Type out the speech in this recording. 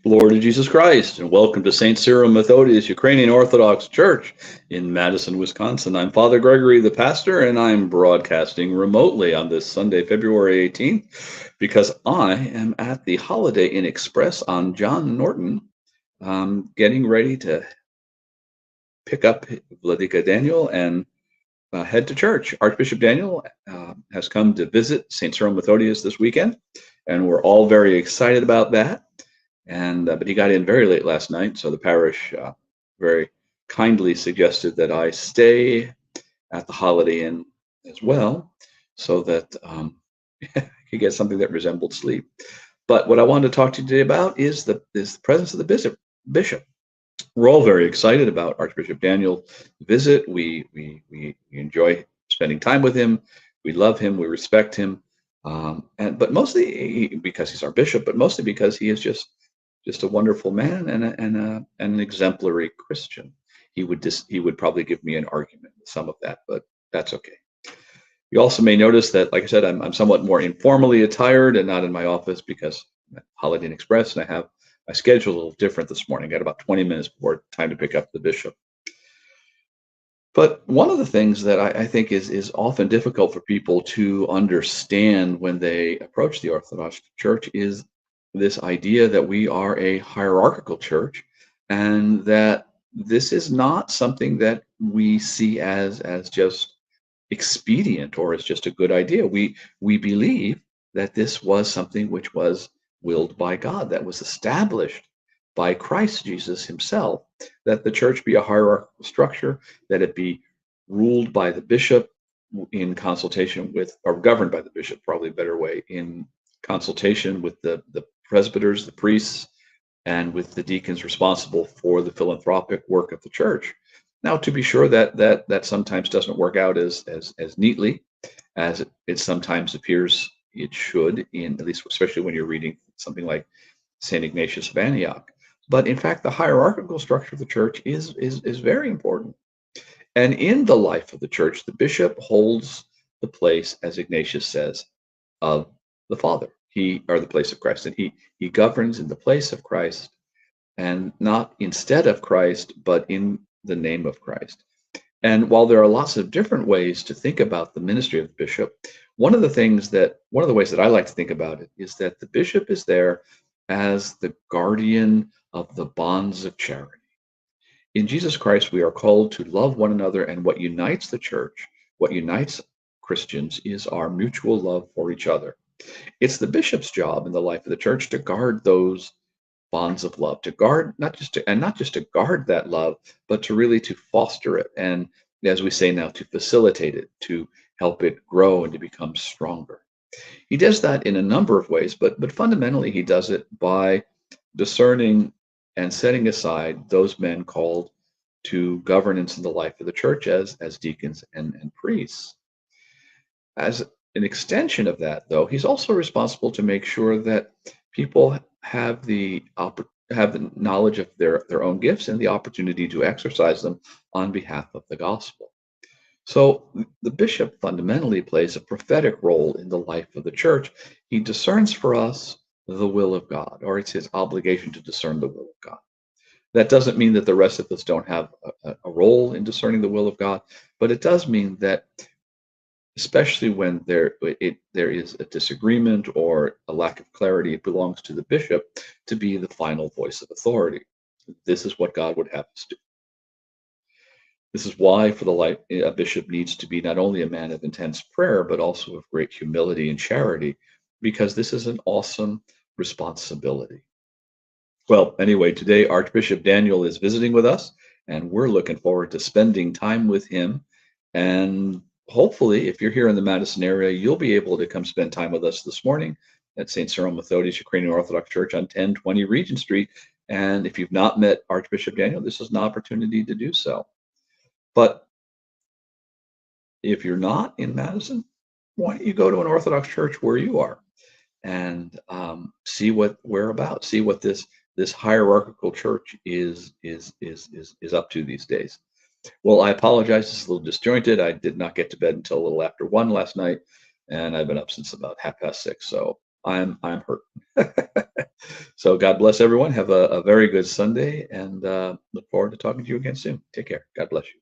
Lord of Jesus Christ, and welcome to St. Cyril Methodius Ukrainian Orthodox Church in Madison, Wisconsin. I'm Father Gregory, the pastor, and I'm broadcasting remotely on this Sunday, February 18th, because I am at the Holiday Inn Express on John Norton, getting ready to pick up Vladika Daniel and head to church. Archbishop Daniel has come to visit St. Cyril Methodius this weekend, and we're all very excited about that. And but he got in very late last night, so the parish very kindly suggested that I stay at the Holiday Inn as well, so that I could get something that resembled sleep. But what I wanted to talk to you today about is the presence of the bishop. We're all very excited about Archbishop Daniel's visit. We enjoy spending time with him. We love him. We respect him. And but mostly because he's our bishop, but mostly because he is just a wonderful man and an exemplary Christian. He would probably give me an argument with some of that, but that's okay. You also may notice that, like I said, I'm somewhat more informally attired and not in my office because I'm at Holiday Inn Express, and I have my schedule a little different this morning. I got about 20 minutes before time to pick up the bishop. But one of the things that I think is often difficult for people to understand when they approach the Orthodox Church is this idea that we are a hierarchical church, and that this is not something that we see as just expedient or as just a good idea. We believe that this was something which was willed by God, that was established by Christ Jesus himself, that the church be a hierarchical structure, that it be ruled by the bishop in consultation with, or governed by the bishop, probably a better way, in consultation with the presbyters, the priests, and with the deacons responsible for the philanthropic work of the church. Now, to be sure, that sometimes doesn't work out as neatly as it sometimes appears it should, in at least especially when you're reading something like Saint Ignatius of Antioch. But in fact, the hierarchical structure of the church is very important. And in the life of the church, the bishop holds the place, as Ignatius says, of the Father. He, or the place of Christ, and he governs in the place of Christ, and not instead of Christ, but in the name of Christ. And while there are lots of different ways to think about the ministry of the bishop, one of the ways that I like to think about it is that the bishop is there as the guardian of the bonds of charity. In Jesus Christ, we are called to love one another, and what unites the church, what unites Christians, is our mutual love for each other. It's the bishop's job in the life of the church to guard those bonds of love, to guard, not just to guard that love, but to really to foster it, and as we say now, to facilitate it, to help it grow and to become stronger. He does that in a number of ways, but fundamentally he does it by discerning and setting aside those men called to governance in the life of the church as deacons and priests. As an extension of that, though, he's also responsible to make sure that people have the knowledge of their own gifts and the opportunity to exercise them on behalf of the gospel. So the bishop fundamentally plays a prophetic role in the life of the church. He discerns for us the will of God, or it's his obligation to discern the will of God. That doesn't mean that the rest of us don't have a role in discerning the will of God, but it does mean that, especially when there is a disagreement or a lack of clarity, it belongs to the bishop to be the final voice of authority. This is what God would have us do. This is why, for the life, a bishop needs to be not only a man of intense prayer, but also of great humility and charity, because this is an awesome responsibility. Well, anyway, today Archbishop Daniel is visiting with us, and we're looking forward to spending time with him. And hopefully, if you're here in the Madison area, you'll be able to come spend time with us this morning at St. Cyril Methodius Ukrainian Orthodox Church on 1020 Regent Street. And if you've not met Archbishop Daniel, this is an opportunity to do so. But if you're not in Madison, why don't you go to an Orthodox church where you are and see what we're about, see what this hierarchical church is up to these days. Well, I apologize. It's a little disjointed. I did not get to bed until a little after 1 last night, and I've been up since about 6:30. So I'm hurt. So God bless everyone. Have a very good Sunday, and look forward to talking to you again soon. Take care. God bless you.